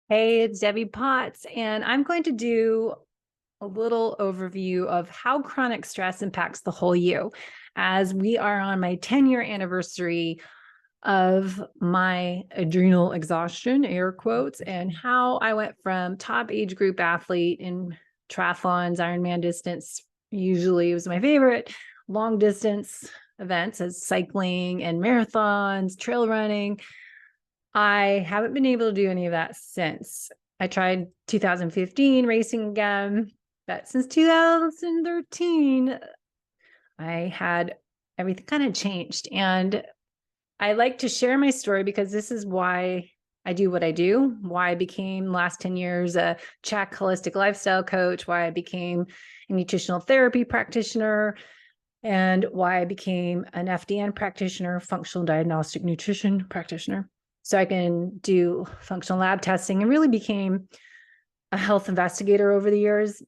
Hey, it's Debbie Potts, and I'm going to do a little overview of how chronic stress impacts the whole you, as we are on my 10-year anniversary of my adrenal exhaustion, air quotes, and how I went from top age group athlete in triathlons, Ironman distance, usually it was my favorite, long distance events as cycling and marathons, trail running. I haven't been able to do any of that since. I tried 2015 racing again, but since 2013, I had everything kind of changed. And I like to share my story because this is why I do what I do, why I became last 10 years a CHEK holistic lifestyle coach, why I became a nutritional therapy practitioner, and why I became an FDN practitioner, functional diagnostic nutrition practitioner. So I can do functional lab testing and really became a health investigator over the years,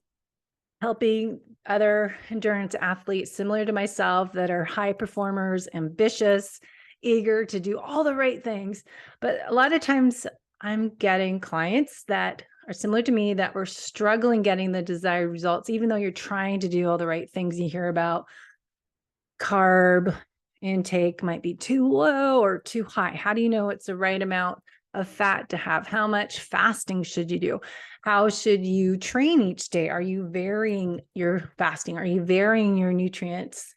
helping other endurance athletes similar to myself that are high performers, ambitious, eager to do all the right things. But a lot of times I'm getting clients that are similar to me that were struggling getting the desired results, even though you're trying to do all the right things. You hear about carb intake might be too low or too high. How do you know it's the right amount of fat to have? How much fasting should you do? How should you train each day? Are you varying your fasting? Are you varying your nutrients,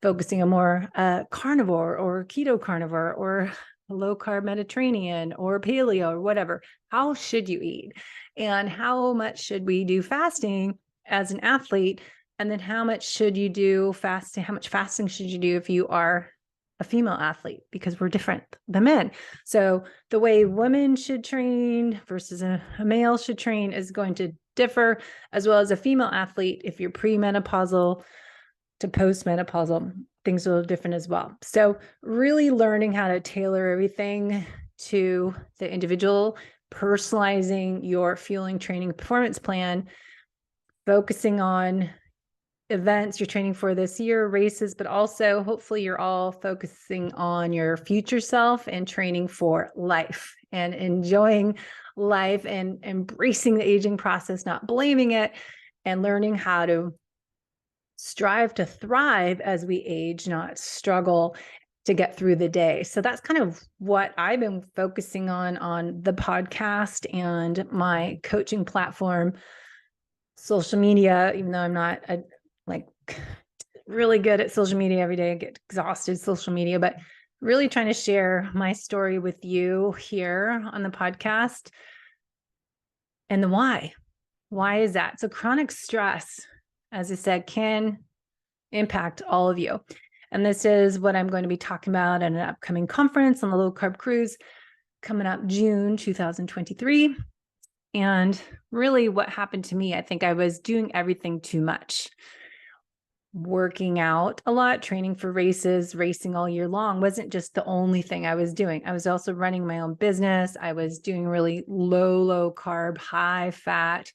focusing on more carnivore or keto carnivore or low carb Mediterranean or paleo or whatever? How should you eat? And how much should we do fasting as an athlete? And then how much should you do fasting? How much fasting should you do if you are a female athlete? Because we're different than men. So the way women should train versus a male should train is going to differ, as well as a female athlete. If you're premenopausal to postmenopausal, things are different as well. So really learning how to tailor everything to the individual, personalizing your fueling, training, performance plan, focusing on events you're training for this year, races, but also hopefully you're all focusing on your future self and training for life and enjoying life and embracing the aging process, not blaming it, and learning how to strive to thrive as we age, not struggle to get through the day. So that's kind of what I've been focusing on the podcast and my coaching platform, social media, even though I'm not like really good at social media every day. I get exhausted social media, but really trying to share my story with you here on the podcast and the why. Why is that? So chronic stress, as I said, can impact all of you. And this is what I'm going to be talking about at an upcoming conference on the low carb cruise coming up June 2023. And really what happened to me, I think I was doing everything too much. Working out a lot, training for races, racing all year long wasn't just the only thing I was doing. I was also running my own business. I was doing really low carb, high fat,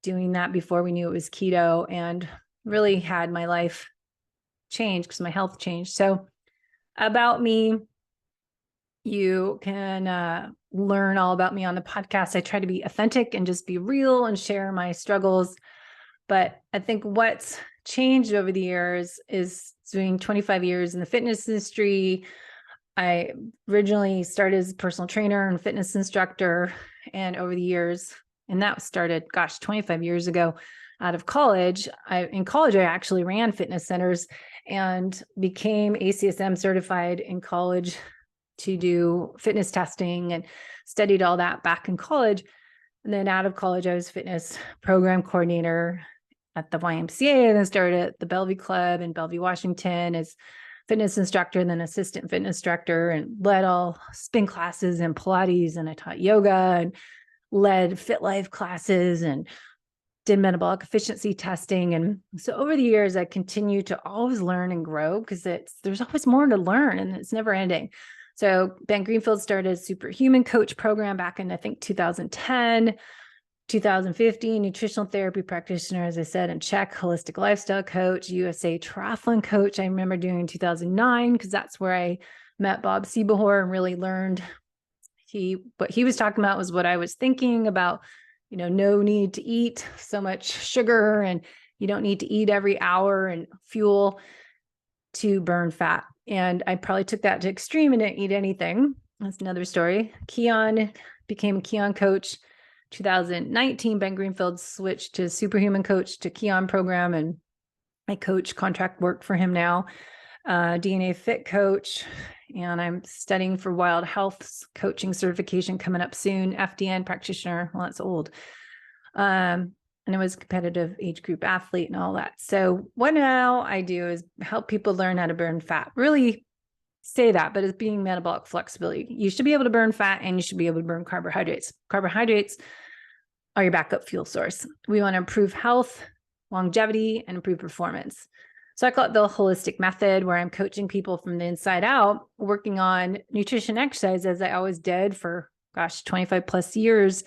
doing that before we knew it was keto, and really had my life change because my health changed. So about me, you can learn all about me on the podcast. I try to be authentic and just be real and share my struggles. But I think what's changed over the years is doing 25 years in the fitness industry. I originally started as a personal trainer and fitness instructor. And over the years, and that started, 25 years ago out of college. In college, I actually ran fitness centers and became ACSM certified in college to do fitness testing and studied all that back in college. And then out of college, I was fitness program coordinator at the YMCA, and then started at the Bellevue Club in Bellevue, Washington as fitness instructor, and then assistant fitness director, and led all spin classes and Pilates, and I taught yoga and led Fit Life classes and did metabolic efficiency testing. And so over the years, I continue to always learn and grow because there's always more to learn and it's never ending. So Ben Greenfield started a superhuman coach program back in, I think, 2010. 2015, nutritional therapy practitioner, as I said, and CHEK holistic lifestyle coach, USA triathlon coach. I remember doing in 2009 because that's where I met Bob Seebohor and really learned what he was talking about was what I was thinking about, no need to eat so much sugar, and you don't need to eat every hour and fuel to burn fat. And I probably took that to extreme and didn't eat anything. That's another story. Keon became a Keon coach. 2019, Ben Greenfield switched to Superhuman Coach to Keon program, and I coach contract work for him now, DNA Fit Coach, and I'm studying for Wild Health's coaching certification coming up soon, FDN practitioner. Well, that's old. And I was a competitive age group athlete and all that. So what now I do is help people learn how to burn fat. Really say that, but it's being metabolic flexibility. You should be able to burn fat, and you should be able to burn carbohydrates. Carbohydrates are your backup fuel source. We want to improve health, longevity, and improve performance. So I call it the holistic method, where I'm coaching people from the inside out, working on nutrition, exercise, as I always did for, 25 plus years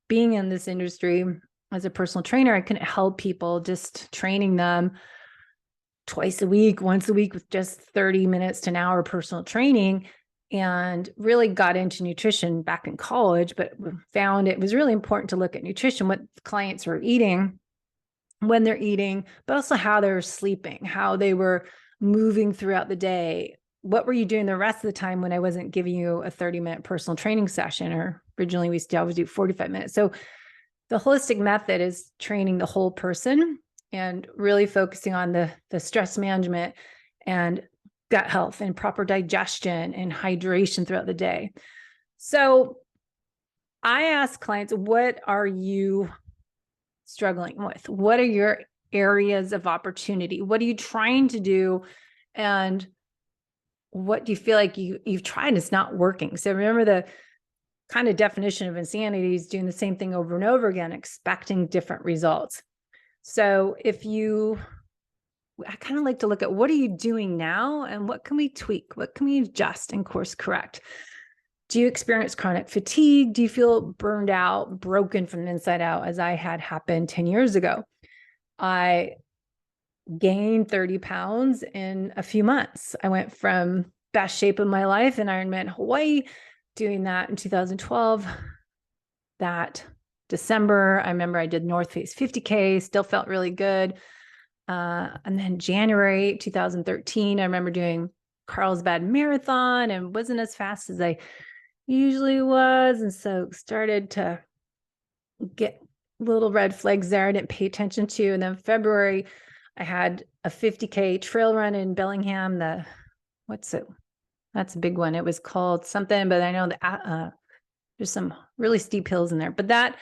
being in this industry. As a personal trainer, I couldn't help people, just training them twice a week, once a week, with just 30 minutes to an hour personal training, and really got into nutrition back in college, but found it was really important to look at nutrition, what clients were eating, when they're eating, but also how they were sleeping, how they were moving throughout the day. What were you doing the rest of the time when I wasn't giving you a 30-minute personal training session? Or originally we used to always do 45 minutes. So the holistic method is training the whole person and really focusing on the stress management and gut health and proper digestion and hydration throughout the day. So I ask clients, what are you struggling with? What are your areas of opportunity? What are you trying to do? And what do you feel like you've tried, it's not working? So remember, the kind of definition of insanity is doing the same thing over and over again, expecting different results. So I kind of like to look at, what are you doing now, and what can we tweak? What can we adjust and course correct? Do you experience chronic fatigue? Do you feel burned out, broken from the inside out, as I had happened 10 years ago? I gained 30 pounds in a few months. I went from best shape of my life in Ironman Hawaii, doing that in 2012. That December, I remember I did North Face 50K, still felt really good. And then January 2013, I remember doing Carlsbad Marathon and wasn't as fast as I usually was. And so started to get little red flags there I didn't pay attention to. And then February, I had a 50K trail run in Bellingham. That's a big one. It was called something, but I know that there's some really steep hills in there. But that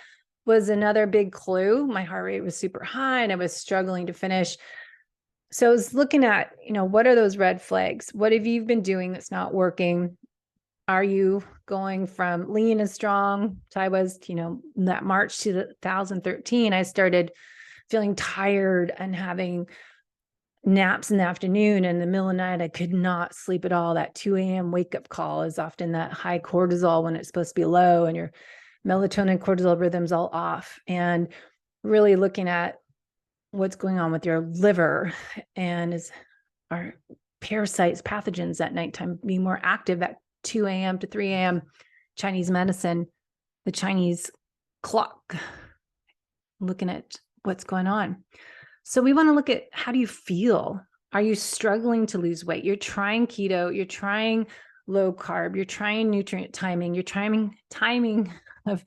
was another big clue. My heart rate was super high and I was struggling to finish. So I was looking at, what are those red flags? What have you been doing that's not working? Are you going from lean and strong? So I was, that March 2013, I started feeling tired and having naps in the afternoon, and in the middle of the night, I could not sleep at all. That 2 a.m. wake up call is often that high cortisol when it's supposed to be low, and your melatonin cortisol rhythm's all off. And really looking at what's going on with your liver, and are parasites, pathogens at nighttime being more active at 2 a.m. to 3 a.m. Chinese medicine, the Chinese clock, looking at what's going on. So we want to look at, how do you feel? Are you struggling to lose weight? You're trying keto, you're trying low carb, you're trying nutrient timing, you're trying timing of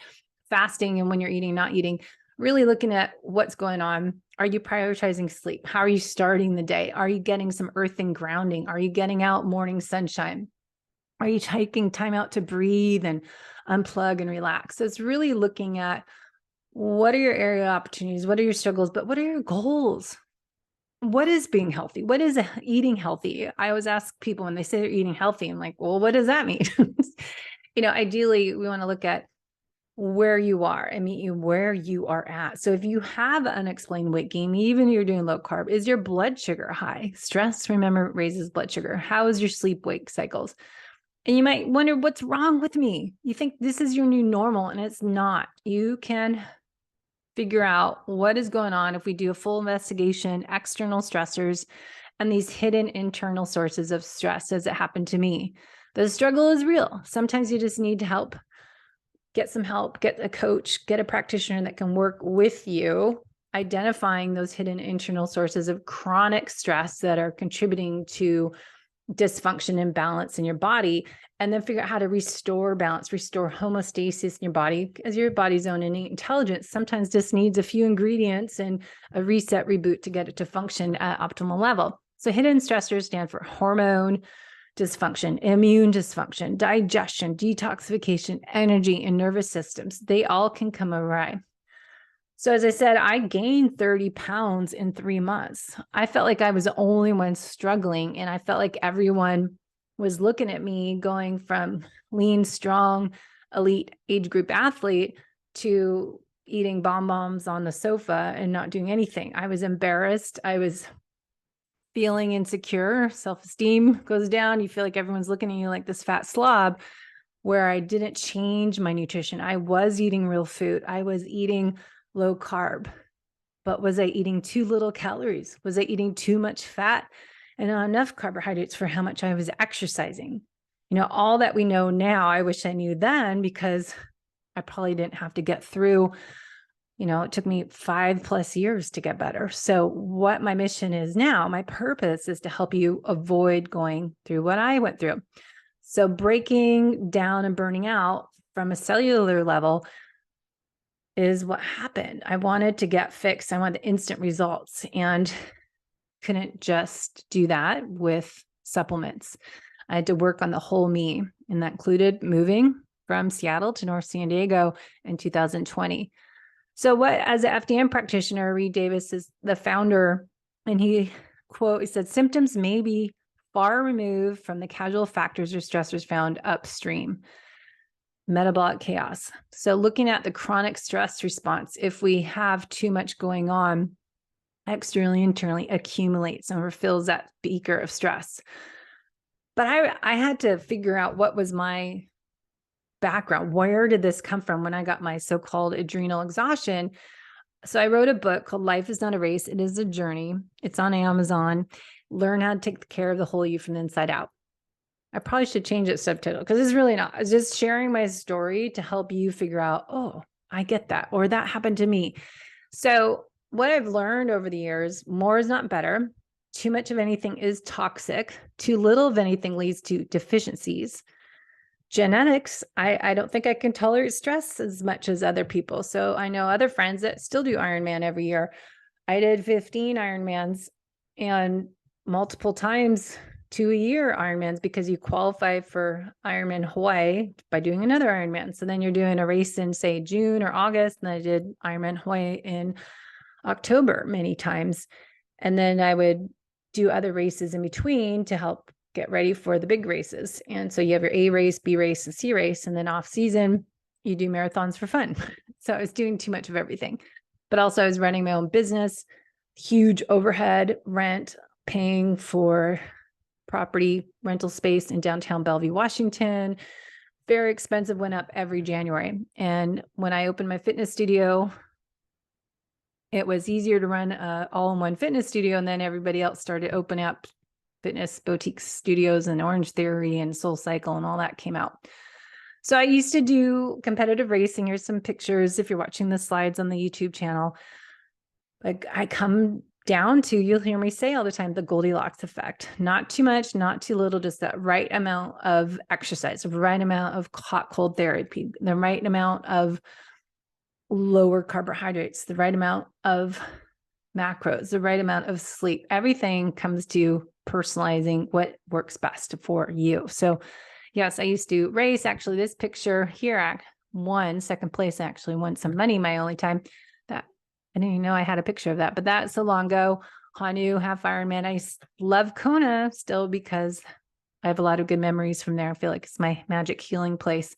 fasting and when you're eating, not eating, really looking at what's going on. Are you prioritizing sleep? How are you starting the day? Are you getting some earth and grounding? Are you getting out morning sunshine? Are you taking time out to breathe and unplug and relax? So it's really looking at, what are your area opportunities? What are your struggles? But what are your goals? What is being healthy? What is eating healthy? I always ask people when they say they're eating healthy, I'm like, well, what does that mean? Ideally, we want to look at where you are and meet you where you are at. So if you have unexplained weight gain, even if you're doing low carb, is your blood sugar high? Stress, remember, raises blood sugar. How is your sleep-wake cycles? And you might wonder, what's wrong with me? You think this is your new normal, and it's not. You can figure out what is going on if we do a full investigation, external stressors, and these hidden internal sources of stress, as it happened to me. The struggle is real. Sometimes you just need help get some help, get a coach, get a practitioner that can work with you, identifying those hidden internal sources of chronic stress that are contributing to dysfunction and balance in your body, and then figure out how to restore balance, restore homeostasis in your body, as your body's own innate intelligence sometimes just needs a few ingredients and a reset, reboot to get it to function at optimal level. So hidden stressors stand for hormone dysfunction, immune dysfunction, digestion, detoxification, energy, and nervous systems. They all can come awry. So as I said, I gained 30 pounds in 3 months. I felt like I was the only one struggling, and I felt like everyone was looking at me going from lean, strong, elite age group athlete to eating bonbons on the sofa and not doing anything. I was embarrassed. I was feeling insecure. Self-esteem goes down. You feel like everyone's looking at you like this fat slob, where I didn't change my nutrition. I was eating real food. I was eating low carb, but was I eating too little calories? Was I eating too much fat and not enough carbohydrates for how much I was exercising? You know, all that we know now, I wish I knew then, because I probably didn't have to get through, you know, it took me 5+ years to get better. So what my mission is now, my purpose is to help you avoid going through what I went through. So breaking down and burning out from a cellular level is what happened. I wanted to get fixed. I wanted instant results, and couldn't just do that with supplements. I had to work on the whole me, and that included moving from Seattle to North San Diego in 2020. So what, as an FDN practitioner, Reed Davis is the founder, and he said, symptoms may be far removed from the causal factors or stressors found upstream. Metabolic chaos. So looking at the chronic stress response, if we have too much going on externally, internally, accumulates and refills that beaker of stress. But I had to figure out what was my background. Where did this come from when I got my so-called adrenal exhaustion? So I wrote a book called Life is Not a Race, It is a Journey. It's on Amazon. Learn how to take care of the whole you from the inside out. I probably should change its subtitle, because it's really not. It's just sharing my story to help you figure out, oh, I get that, or that happened to me. So what I've learned over the years, more is not better. Too much of anything is toxic. Too little of anything leads to deficiencies. Genetics, I don't think I can tolerate stress as much as other people. So I know other friends that still do Ironman every year. I did 15 Ironmans, and multiple times 2 a year Ironmans, because you qualify for Ironman Hawaii by doing another Ironman. So then you're doing a race in, say, June or August. And I did Ironman Hawaii in October many times. And then I would do other races in between to help get ready for the big races. And so you have your A race, B race, and C race. And then off season, you do marathons for fun. So I was doing too much of everything. But also I was running my own business, huge overhead, rent, paying for property rental space in downtown Bellevue, Washington. Very expensive, went up every January. And when I opened my fitness studio, it was easier to run an all-in-one fitness studio. And then everybody else started opening up fitness boutique studios, and Orange Theory and Soul Cycle and all that came out. So I used to do competitive racing. Here's some pictures if you're watching the slides on the YouTube channel. Like, I come down to, you'll hear me say all the time, the Goldilocks effect. Not too much, not too little, just that right amount of exercise, the right amount of hot, cold therapy, the right amount of lower carbohydrates, the right amount of macros, the right amount of sleep. Everything comes to personalizing what works best for you. So yes, I used to race. Actually, this picture here, won second place, actually won some money my only time. That I didn't even know I had a picture of that, but that's so long ago. Hanu, half Ironman. I love Kona still because I have a lot of good memories from there. I feel like it's my magic healing place.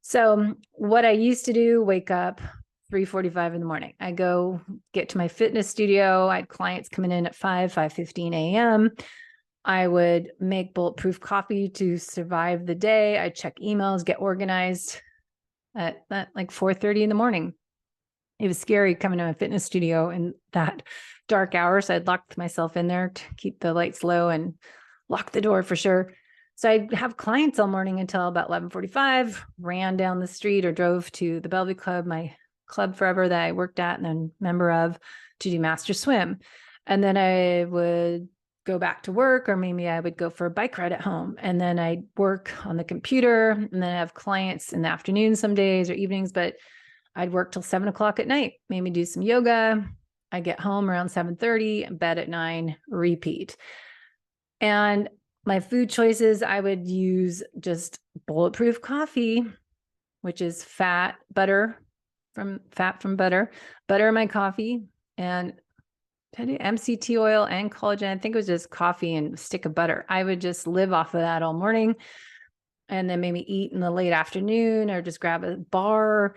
So what I used to do, wake up 3:45 in the morning. I go get to my fitness studio. I had clients coming in at 5:15 a.m. I would make bulletproof coffee to survive the day. I check emails, get organized at like 4:30 in the morning. It was scary coming to my fitness studio in that dark hour. So I'd locked myself in there to keep the lights low and lock the door for sure. So I'd have clients all morning until about 11:45, ran down the street or drove to the Bellevue Club, my club forever that I worked at and then member of, to do master swim. And then I would go back to work, or maybe I would go for a bike ride at home. And then I'd work on the computer, and then I have clients in the afternoon some days or evenings, but I'd work till 7 o'clock at night, maybe do some yoga. I get home around 7:30, bed at 9, repeat. And my food choices, I would use just bulletproof coffee, which is fat from butter in my coffee, and MCT oil and collagen. I think it was just coffee and a stick of butter. I would just live off of that all morning, and then maybe eat in the late afternoon or just grab a bar.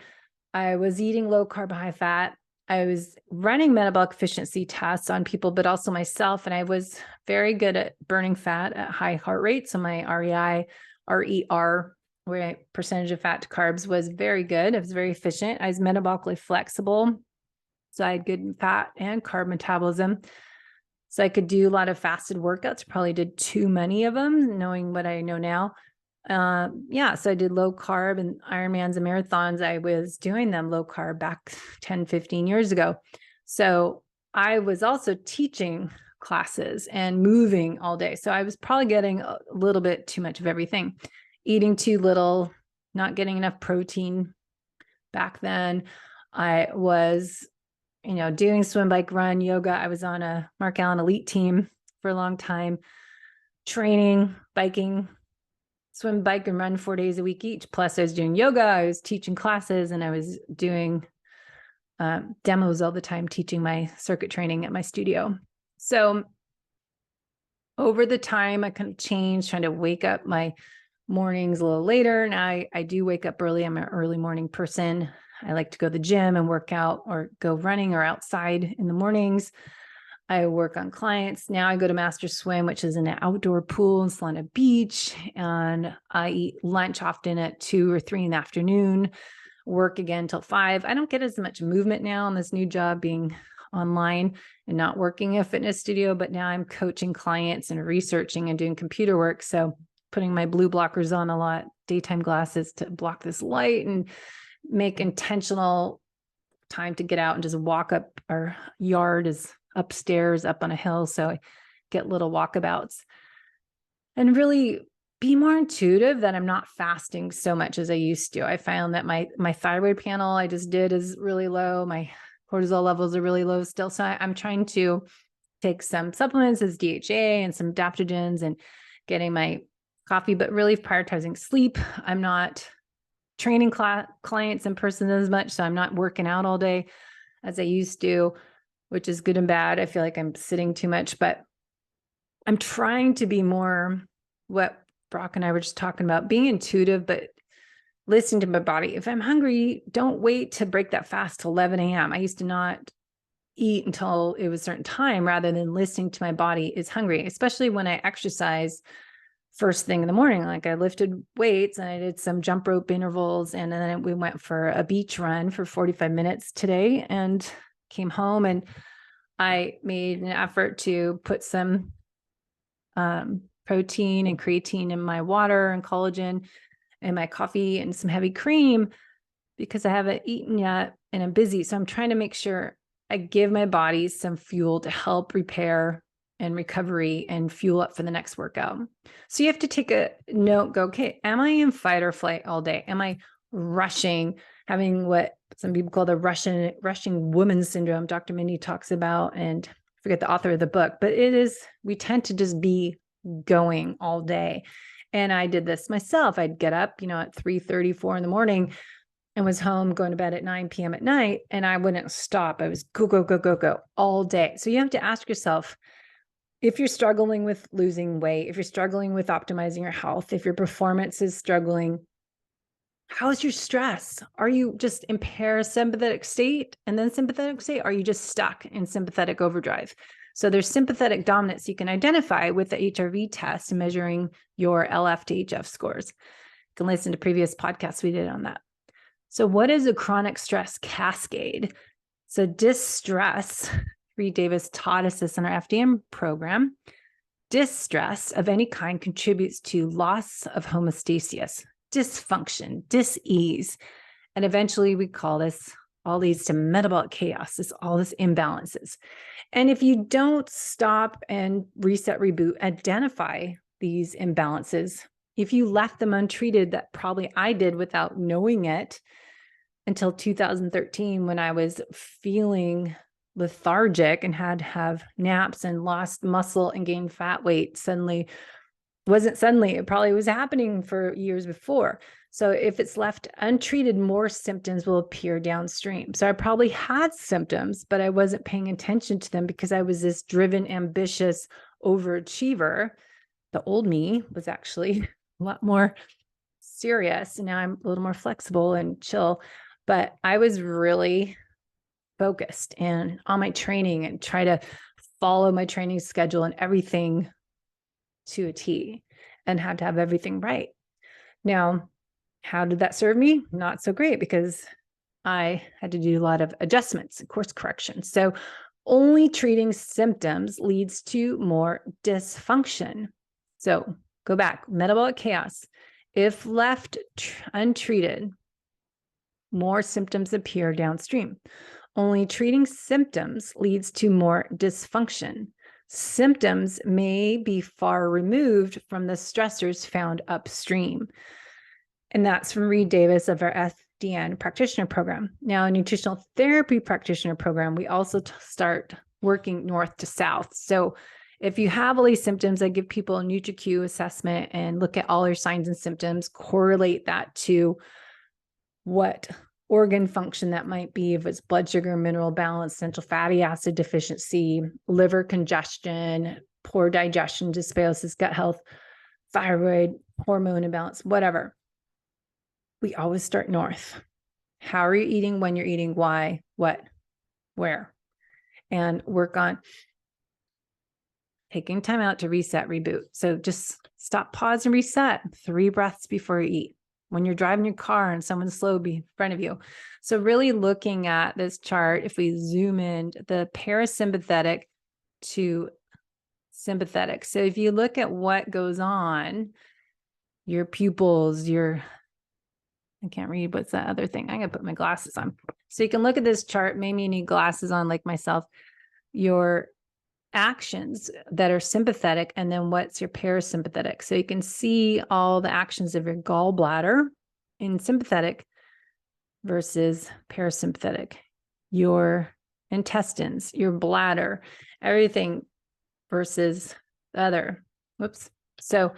I was eating low carb, high fat. I was running metabolic efficiency tests on people, but also myself. And I was very good at burning fat at high heart rate. So my RER, where percentage of fat to carbs, was very good. It was very efficient. I was metabolically flexible. So I had good fat and carb metabolism. So I could do a lot of fasted workouts, probably did too many of them, knowing what I know now. So I did low carb and Ironmans and marathons. I was doing them low carb back 10, 15 years ago. So I was also teaching classes and moving all day. So I was probably getting a little bit too much of everything, eating too little, not getting enough protein. Back then I was, doing swim, bike, run, yoga. I was on a Mark Allen elite team for a long time, training, biking, swim, bike, and run 4 days a week each. Plus I was doing yoga, I was teaching classes, and I was doing demos all the time, teaching my circuit training at my studio. So over the time, I kind of changed, trying to wake up my mornings a little later. Now I do wake up early. I'm an early morning person. I like to go to the gym and work out or go running or outside in the mornings. I work on clients. Now I go to Master Swim, which is in an outdoor pool in Solana Beach. And I eat lunch often at 2 or 3 in the afternoon, work again till 5. I don't get as much movement now on this new job, being online and not working in a fitness studio, but now I'm coaching clients and researching and doing computer work. So putting my blue blockers on a lot, daytime glasses to block this light, and make intentional time to get out and just walk up. Our yard is upstairs up on a hill, so I get little walkabouts and really be more intuitive, that I'm not fasting so much as I used to. I found that my thyroid panel I just did is really low. My cortisol levels are really low still. So I'm trying to take some supplements as DHA and some adaptogens and getting my coffee, but really prioritizing sleep. I'm not training clients in person as much, so I'm not working out all day as I used to, which is good and bad. I feel like I'm sitting too much, but I'm trying to be more what Brock and I were just talking about, being intuitive, but listening to my body. If I'm hungry, don't wait to break that fast till 11 a.m. I used to not eat until it was a certain time, rather than listening to my body is hungry, especially when I exercise first thing in the morning. Like I lifted weights and I did some jump rope intervals, and then we went for a beach run for 45 minutes today and came home, and I made an effort to put some protein and creatine in my water and collagen and my coffee and some heavy cream, because I haven't eaten yet and I'm busy. So I'm trying to make sure I give my body some fuel to help repair and recovery and fuel up for the next workout. So you have to take a note, go, okay, am I in fight or flight all day? Am I rushing, having what some people call the rushing woman syndrome Dr. Mindy talks about, and I forget the author of the book, but we tend to just be going all day. And I did this myself. I'd get up, at 3:30, 4 in the morning, and was home going to bed at 9 p.m. at night. And I wouldn't stop. I was go all day. So you have to ask yourself, if you're struggling with losing weight, if you're struggling with optimizing your health, if your performance is struggling, how's your stress? Are you just in parasympathetic state and then sympathetic state? Are you just stuck in sympathetic overdrive? So there's sympathetic dominance you can identify with the HRV test, measuring your LF to HF scores. You can listen to previous podcasts we did on that. So what is a chronic stress cascade? So distress, Reed Davis taught us this in our FDN program. Distress of any kind contributes to loss of homeostasis, dysfunction, dis-ease, and eventually we call this all leads to metabolic chaos, all this imbalances. And if you don't stop and reset, reboot, identify these imbalances, if you left them untreated, that probably I did without knowing it until 2013 when I was feeling lethargic and had to have naps and lost muscle and gained fat weight it probably was happening for years before. So if it's left untreated, more symptoms will appear downstream. So I probably had symptoms, but I wasn't paying attention to them because I was this driven, ambitious overachiever. The old me was actually a lot more serious. And now I'm a little more flexible and chill, but I was really focused and on my training and try to follow my training schedule and everything to a T and had to have everything right. Now, how did that serve me? Not so great, because I had to do a lot of adjustments and course corrections. So only treating symptoms leads to more dysfunction. So go back, metabolic chaos. If left untreated, more symptoms appear downstream. Only treating symptoms leads to more dysfunction. Symptoms may be far removed from the stressors found upstream. And that's from Reed Davis of our FDN practitioner program. Now, a nutritional therapy practitioner program, we also start working north to south. So if you have all these symptoms, I give people a NutriQ assessment and look at all your signs and symptoms, correlate that to what organ function that might be, if it's blood sugar, mineral balance, essential fatty acid deficiency, liver congestion, poor digestion, dysbiosis, gut health, thyroid, hormone imbalance, whatever. We always start north. How are you eating, when you're eating, why, what, where? And work on taking time out to reset, reboot. So just stop, pause, and reset. 3 breaths before you eat. When you're driving your car and someone's slow in front of you. So really looking at this chart, if we zoom in, the parasympathetic to sympathetic. So if you look at what goes on, your pupils, I can't read, what's that other thing? I'm going to put my glasses on. So you can look at this chart. Maybe you need glasses on like myself. Your actions that are sympathetic, and then what's your parasympathetic. So you can see all the actions of your gallbladder in sympathetic versus parasympathetic, your intestines, your bladder, everything versus the other. Whoops. So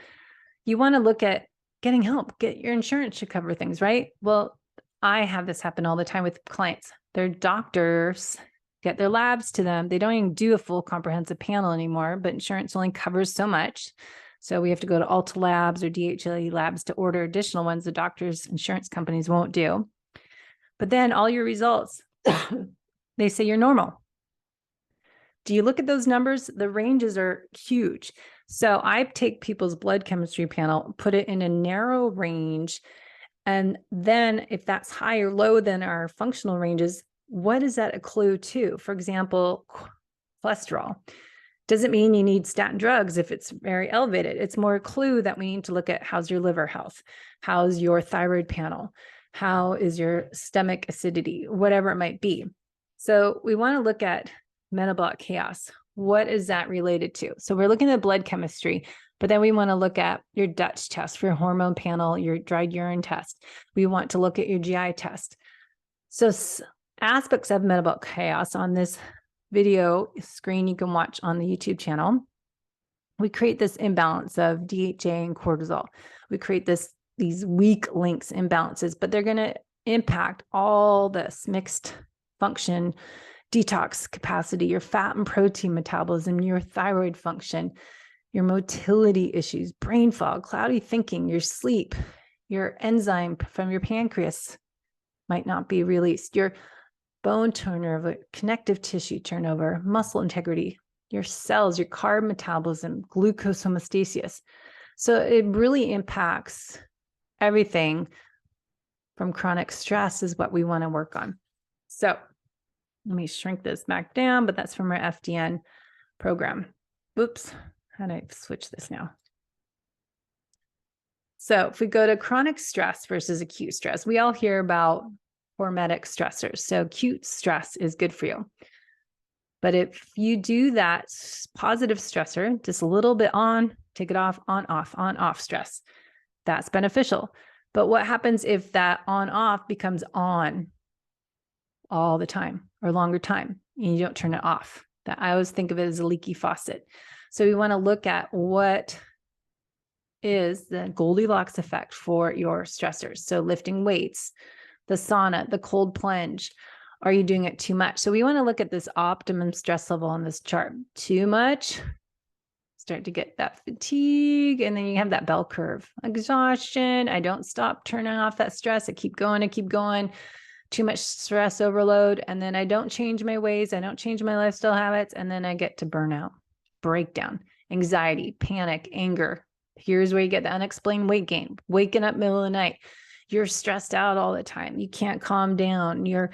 you want to look at getting help, get your insurance to cover things, right? Well, I have this happen all the time with clients. Their doctors get their labs to them. They don't even do a full comprehensive panel anymore, but insurance only covers so much. So we have to go to Alta Labs or DHA Labs to order additional ones the doctors, insurance companies won't do. But then all your results, they say you're normal. Do you look at those numbers? The ranges are huge. So I take people's blood chemistry panel, put it in a narrow range. And then if that's high or low than our functional ranges, what is that a clue to? For example, cholesterol. Doesn't mean you need statin drugs if it's very elevated. It's more a clue that we need to look at how's your liver health, how's your thyroid panel, how is your stomach acidity, whatever it might be. So we want to look at metabolic chaos. What is that related to? So we're looking at blood chemistry, but then we want to look at your Dutch test for your hormone panel, your dried urine test. We want to look at your GI test. So aspects of metabolic chaos on this video screen you can watch on the YouTube channel. We create this imbalance of DHA and cortisol. We create these weak links imbalances, but they're going to impact all this mixed function, detox capacity, your fat and protein metabolism, your thyroid function, your motility issues, brain fog, cloudy thinking, your sleep, your enzyme from your pancreas might not be released, your bone turnover, connective tissue turnover, muscle integrity, your cells, your carb metabolism, glucose homeostasis. So it really impacts everything from chronic stress is what we want to work on. So let me shrink this back down, but that's from our FDN program. Oops, How do I switch this now? So if we go to chronic stress versus acute stress, we all hear about hormetic stressors. So acute stress is good for you. But if you do that positive stressor, just a little bit on, take it off, on, off stress, that's beneficial. But what happens if that on, off becomes on all the time or longer time and you don't turn it off? That I always think of it as a leaky faucet. So we want to look at what is the Goldilocks effect for your stressors. So lifting weights, the sauna, the cold plunge. Are you doing it too much? So we want to look at this optimum stress level on this chart. Too much, start to get that fatigue, and then you have that bell curve. Exhaustion, I don't stop turning off that stress. I keep going, Too much stress overload, and then I don't change my ways. I don't change my lifestyle habits, and then I get to burnout, breakdown, anxiety, panic, anger. Here's where you get the unexplained weight gain, waking up middle of the night. You're stressed out all the time. You can't calm down. You're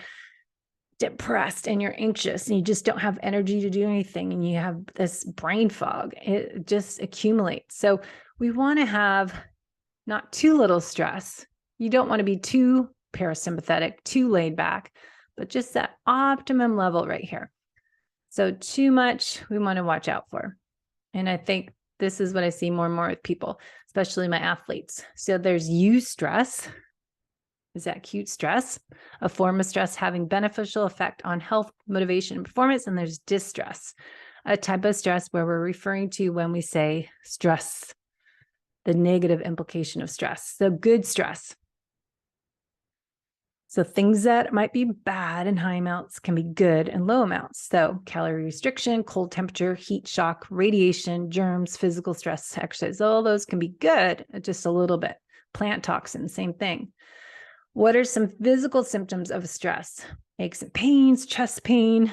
depressed and you're anxious and you just don't have energy to do anything. And you have this brain fog. It just accumulates. So we want to have not too little stress. You don't want to be too parasympathetic, too laid back, but just that optimum level right here. So too much, we want to watch out for. And I think this is what I see more and more with people, especially my athletes. So there's eustress, is that acute stress, a form of stress having beneficial effect on health, motivation, and performance. And there's distress, a type of stress where we're referring to when we say stress, the negative implication of stress. So good stress. So things that might be bad in high amounts can be good in low amounts. So calorie restriction, cold temperature, heat shock, radiation, germs, physical stress, exercise, all those can be good, just a little bit. Plant toxins, same thing. What are some physical symptoms of stress? Aches and pains, chest pain,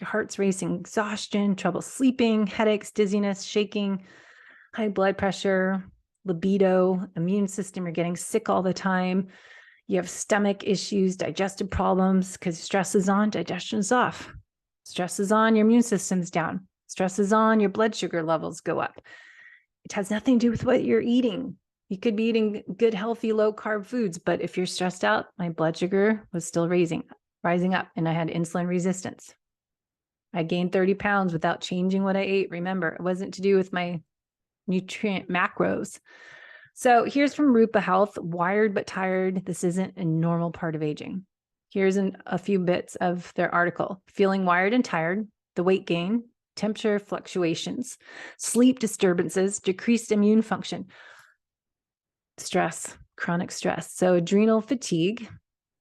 your heart's racing, exhaustion, trouble sleeping, headaches, dizziness, shaking, high blood pressure, libido, immune system, you're getting sick all the time. You have stomach issues, digestive problems, because stress is on, digestion is off. Stress is on, your immune system's down. Stress is on, your blood sugar levels go up. It has nothing to do with what you're eating. You could be eating good, healthy, low-carb foods, but if you're stressed out, my blood sugar was still rising up, and I had insulin resistance. I gained 30 pounds without changing what I ate. Remember, it wasn't to do with my nutrient macros. So here's from Rupa Health, wired but tired. This isn't a normal part of aging. Here's a few bits of their article. Feeling wired and tired, the weight gain, temperature fluctuations, sleep disturbances, decreased immune function, stress, chronic stress. So adrenal fatigue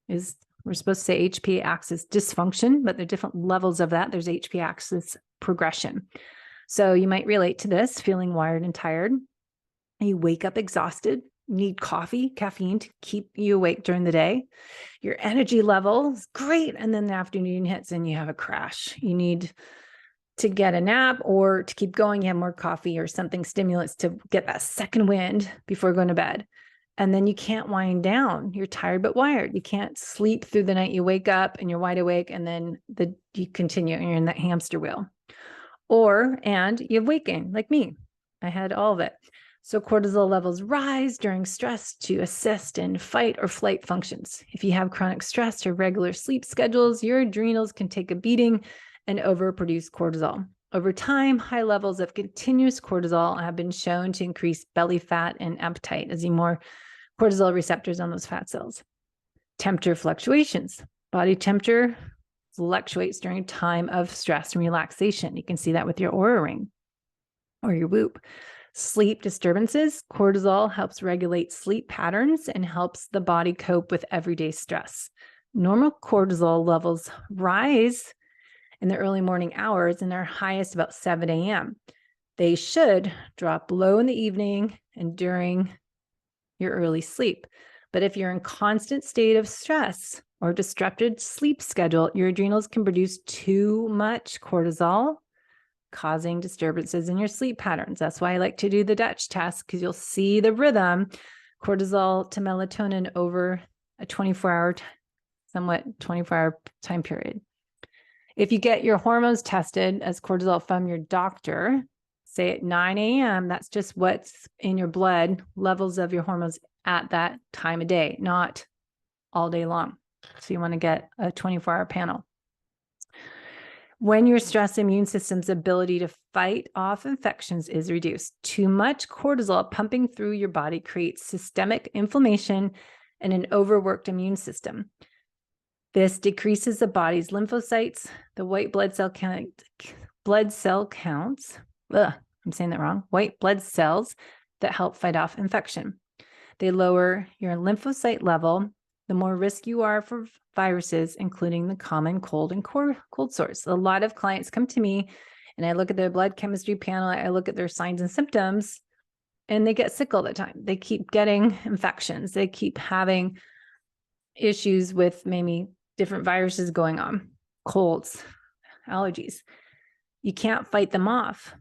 is, we're supposed to say HPA axis dysfunction, but there are different levels of that. There's HPA axis progression. So you might relate to this, feeling wired and tired. You wake up exhausted, need coffee, caffeine to keep you awake during the day. Your energy level is great. And then the afternoon hits and you have a crash. You need to get a nap or to keep going. You have more coffee or something, stimulants to get that second wind before going to bed. And then you can't wind down. You're tired but wired. You can't sleep through the night. You wake up and you're wide awake and then you continue and you're in that hamster wheel. And you have weight gain like me. I had all of it. So cortisol levels rise during stress to assist in fight or flight functions. If you have chronic stress or regular sleep schedules, your adrenals can take a beating and overproduce cortisol. Over time, high levels of continuous cortisol have been shown to increase belly fat and appetite, as you more cortisol receptors on those fat cells. Temperature fluctuations. Body temperature fluctuates during time of stress and relaxation. You can see that with your Oura ring or your Whoop. Sleep disturbances. Cortisol helps regulate sleep patterns and helps the body cope with everyday stress. Normal cortisol levels rise in the early morning hours and are highest about 7 a.m. They should drop low in the evening and during your early sleep. But if you're in constant state of stress or disrupted sleep schedule, your adrenals can produce too much cortisol, causing disturbances in your sleep patterns. That's why I like to do the Dutch test, because you'll see the rhythm, cortisol to melatonin over a 24-hour time period. If you get your hormones tested as cortisol from your doctor, say at 9 a.m., that's just what's in your blood, levels of your hormones at that time of day, not all day long. So you want to get a 24-hour panel. When you're stressed, immune system's ability to fight off infections is reduced. Too much cortisol pumping through your body creates systemic inflammation and an overworked immune system. This decreases the body's lymphocytes, the white blood cell counts. I'm saying that wrong. White blood cells that help fight off infection. They lower your lymphocyte level, the more risk you are for viruses, including the common cold and cold sores. A lot of clients come to me and I look at their blood chemistry panel, I look at their signs and symptoms, and they get sick all the time. They keep getting infections. They keep having issues with maybe different viruses going on, colds, allergies. You can't fight them off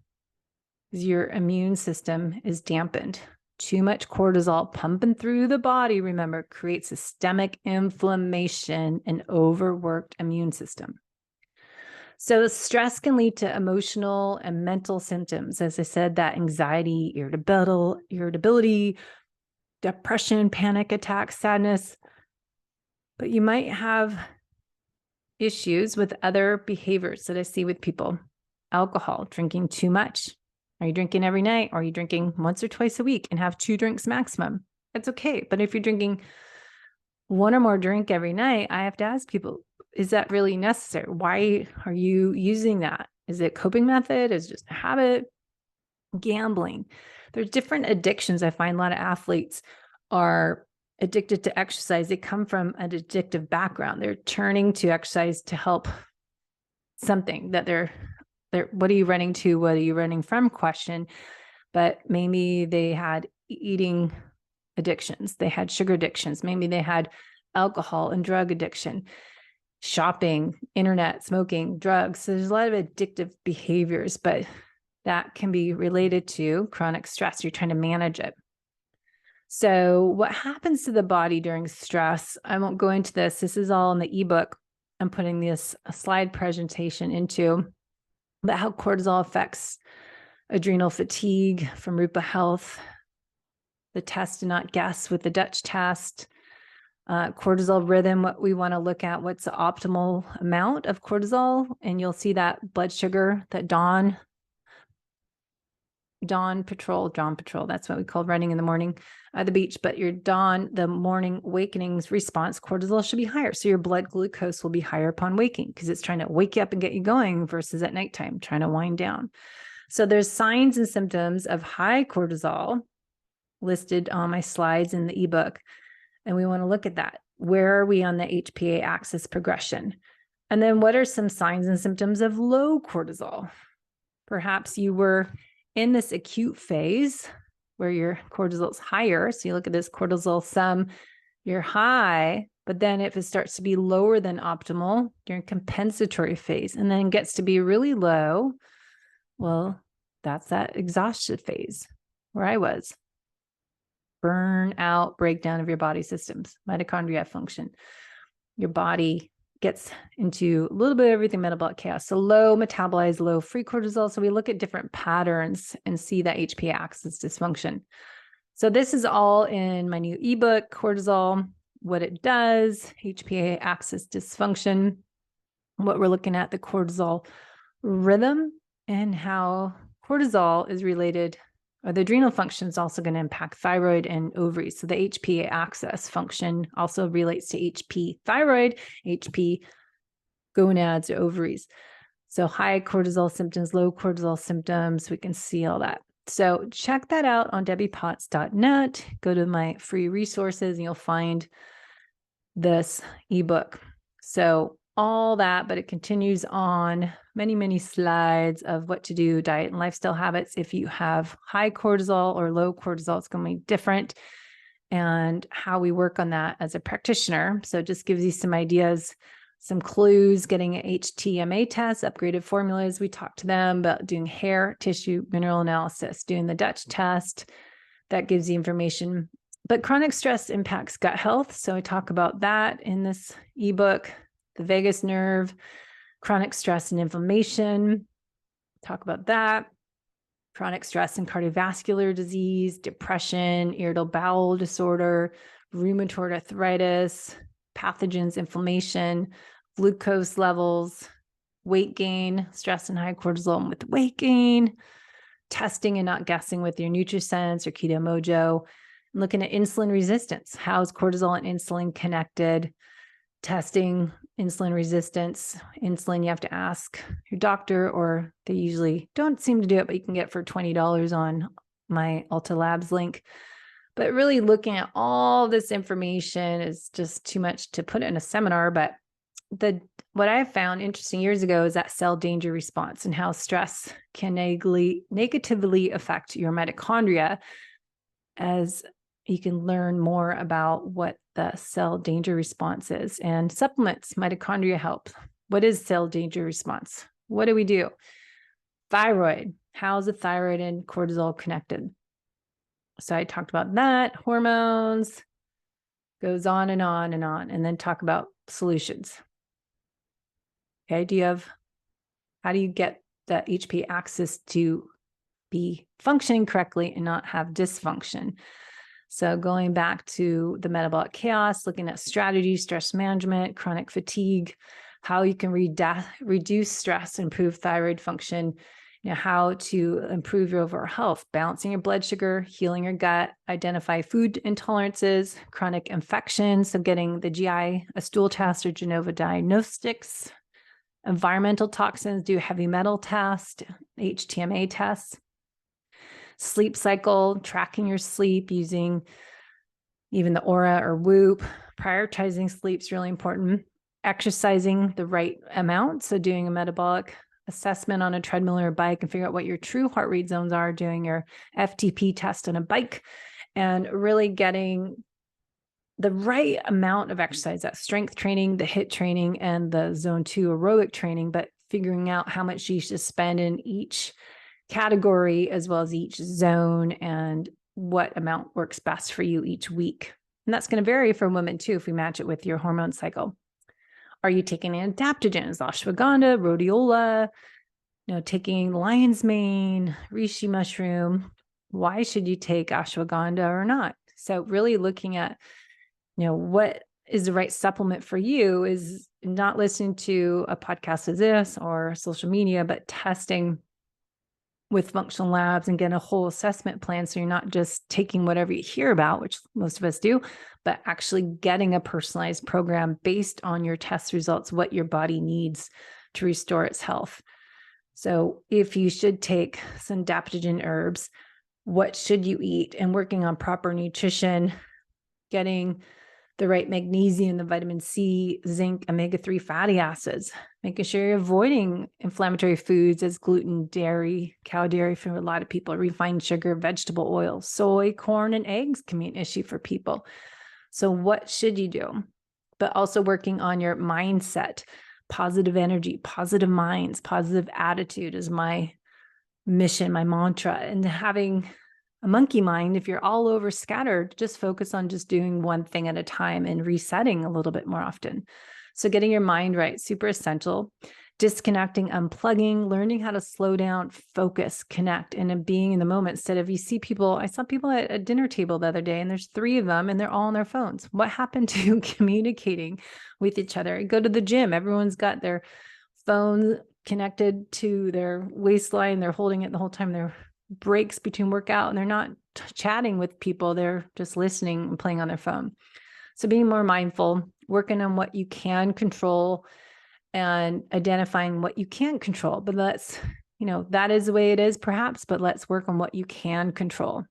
because your immune system is dampened. Too much cortisol pumping through the body, remember, creates systemic inflammation and overworked immune system. So stress can lead to emotional and mental symptoms. As I said, that anxiety, irritability, depression, panic attacks, sadness. But you might have issues with other behaviors that I see with people. Alcohol, drinking too much. Are you drinking every night? Or are you drinking once or twice a week and have 2 drinks maximum? That's okay. But if you're drinking 1 or more drink every night, I have to ask people, is that really necessary? Why are you using that? Is it a coping method? Is it just a habit? Gambling. There's different addictions. I find a lot of athletes are addicted to exercise. They come from an addictive background. They're turning to exercise to help something that they're what are you running to? What are you running from? Question. But maybe they had eating addictions. They had sugar addictions. Maybe they had alcohol and drug addiction, shopping, internet, smoking, drugs. So there's a lot of addictive behaviors, but that can be related to chronic stress. You're trying to manage it. So what happens to the body during stress? I won't go into this. This is all in the ebook. I'm putting this slide presentation into, but how cortisol affects adrenal fatigue from Rupa Health, the test to not guess with the Dutch test, cortisol rhythm, what we want to look at, what's the optimal amount of cortisol. And you'll see that blood sugar, that dawn patrol, that's what we call running in the morning at the beach, but the morning awakenings response, cortisol should be higher. So your blood glucose will be higher upon waking because it's trying to wake you up and get you going versus at nighttime, trying to wind down. So there's signs and symptoms of high cortisol listed on my slides in the ebook. And we want to look at that. Where are we on the HPA axis progression? And then what are some signs and symptoms of low cortisol? Perhaps you were in this acute phase where your cortisol is higher. So you look at this cortisol sum, you're high, but then if it starts to be lower than optimal, you're in compensatory phase and then gets to be really low. Well, that's that exhaustion phase where I was. Burn out, breakdown of your body systems, mitochondria function. Your body gets into a little bit of everything, metabolic chaos. So low metabolized, low free cortisol. So we look at different patterns and see that HPA axis dysfunction. So this is all in my new ebook, Cortisol, what it does, HPA axis dysfunction, what we're looking at, the cortisol rhythm and how cortisol is related, or the adrenal function is also going to impact thyroid and ovaries. So the HPA axis function also relates to HP thyroid, HP gonads or ovaries. So high cortisol symptoms, low cortisol symptoms, we can see all that. So check that out on debbiepotts.net. Go to my free resources and you'll find this ebook. So all that, but it continues on many, many slides of what to do, diet and lifestyle habits. If you have high cortisol or low cortisol, it's going to be different, and how we work on that as a practitioner. So it just gives you some ideas, some clues, getting an HTMA test, upgraded formulas. We talked to them about doing hair tissue mineral analysis, doing the Dutch test. That gives you information. But chronic stress impacts gut health. So I talk about that in this ebook. The vagus nerve, chronic stress and inflammation, talk about that. chronic stress and cardiovascular disease, depression, irritable bowel disorder, rheumatoid arthritis, pathogens, inflammation, glucose levels, weight gain, stress and high cortisol with weight gain, testing and not guessing with your NutriSense or Keto Mojo, looking at insulin resistance. How is cortisol and insulin connected? Testing insulin resistance. Insulin, you have to ask your doctor, or they usually don't seem to do it, but you can get for $20 on my Ulta Labs link. But really looking at all this information is just too much to put in a seminar. But what I found interesting years ago is that cell danger response and how stress can negatively affect your mitochondria, as you can learn more about what the cell danger response is. And supplements, mitochondria help. What is cell danger response? What do we do? Thyroid. How is the thyroid and cortisol connected? So I talked about that. Hormones, goes on and on and on. And then talk about solutions. Okay, how do you get the HP axis to be functioning correctly and not have dysfunction? So going back to the metabolic chaos, looking at strategy, stress management, chronic fatigue, how you can reduce stress, improve thyroid function, how to improve your overall health, balancing your blood sugar, healing your gut, identify food intolerances, chronic infections, so getting the GI, a stool test or Genova diagnostics, environmental toxins, do heavy metal test, HTMA tests, sleep cycle, tracking your sleep using even the Aura or Whoop. Prioritizing sleep is really important. Exercising the right amount, so doing a metabolic assessment on a treadmill or a bike and figure out what your true heart rate zones are, doing your FTP test on a bike, and really getting the right amount of exercise, that strength training, the HIIT training, and the zone 2 aerobic training, but figuring out how much you should spend in each category as well as each zone and what amount works best for you each week. And that's going to vary for women too, if we match it with your hormone cycle. Are you taking adaptogens, ashwagandha, rhodiola, taking lion's mane, reishi mushroom? Why should you take ashwagandha or not? So really looking at, what is the right supplement for you is not listening to a podcast as this or social media, but testing with functional labs and getting a whole assessment plan. So you're not just taking whatever you hear about, which most of us do, but actually getting a personalized program based on your test results, what your body needs to restore its health. So if you should take some adaptogen herbs, what should you eat? And working on proper nutrition, getting the right magnesium, the vitamin C, zinc, omega-3 fatty acids, making sure you're avoiding inflammatory foods as gluten, dairy, cow dairy for a lot of people, refined sugar, vegetable oil, soy, corn, and eggs can be an issue for people. So what should you do? But also working on your mindset, positive energy, positive minds, positive attitude is my mission, my mantra, and having a monkey mind, if you're all over scattered, just focus on just doing one thing at a time and resetting a little bit more often. So getting your mind right, super essential. Disconnecting, unplugging, learning how to slow down, focus, connect, and being in the moment. Instead of, I saw people at a dinner table the other day, and there's 3 of them and they're all on their phones. What happened to communicating with each other? I go to the gym, everyone's got their phone connected to their waistline. They're holding it the whole time. They're breaks between workout and they're not chatting with people. They're just listening and playing on their phone. So being more mindful, working on what you can control and identifying what you can't control. But let's, that is the way it is perhaps, but let's work on what you can control.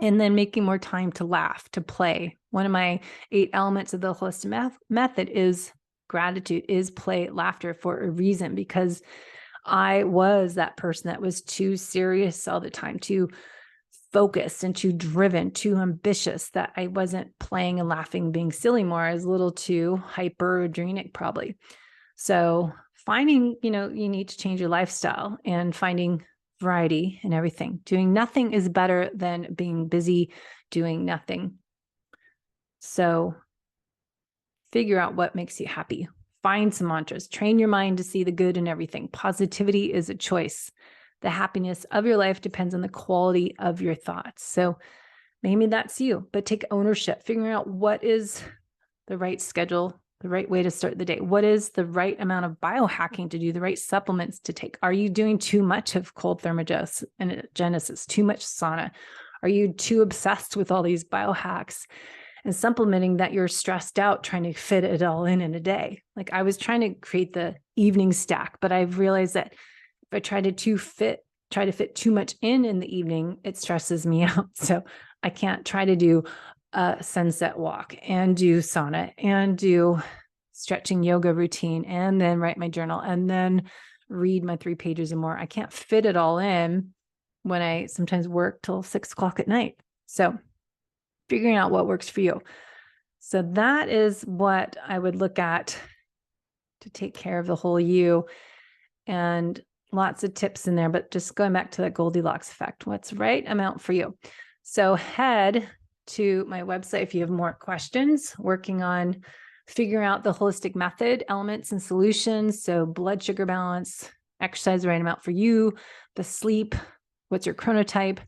And then making more time to laugh, to play. One of my 8 elements of the holistic method is gratitude, is play, laughter for a reason, because I was that person that was too serious all the time, too focused and too driven, too ambitious, that I wasn't playing and laughing, being silly more. I was a little too hyperadrenic probably. So finding, you need to change your lifestyle and finding variety in everything. Doing nothing is better than being busy doing nothing. So figure out what makes you happy. Find some mantras, train your mind to see the good in everything. Positivity is a choice. The happiness of your life depends on the quality of your thoughts. So maybe that's you, but take ownership, figuring out what is the right schedule, the right way to start the day. What is the right amount of biohacking to do, the right supplements to take? Are you doing too much of cold thermogenesis, too much sauna? Are you too obsessed with all these biohacks and supplementing that you're stressed out trying to fit it all in a day? Like I was trying to create the evening stack, but I've realized that if I try to fit too much in the evening, it stresses me out. So I can't try to do a sunset walk and do sauna and do stretching yoga routine and then write my journal and then read my 3 pages and more. I can't fit it all in when I sometimes work till 6 o'clock at night. So figuring out what works for you. So that is what I would look at to take care of the whole you, and lots of tips in there, but just going back to that Goldilocks effect, what's right amount for you. So head to my website if you have more questions, working on figuring out the holistic method, elements and solutions. So blood sugar balance, exercise the right amount for you, the sleep, what's your chronotype,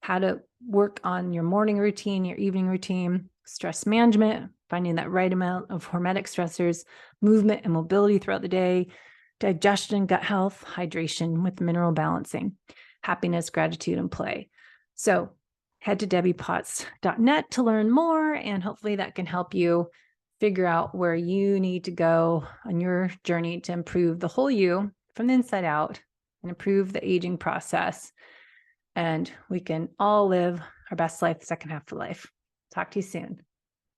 how to work on your morning routine, your evening routine, stress management, finding that right amount of hormetic stressors, movement and mobility throughout the day, digestion, gut health, hydration with mineral balancing, happiness, gratitude, and play. So head to debbiepotts.net to learn more, and hopefully that can help you figure out where you need to go on your journey to improve the whole you from the inside out and improve the aging process. And we can all live our best life the second half of life. Talk to you soon.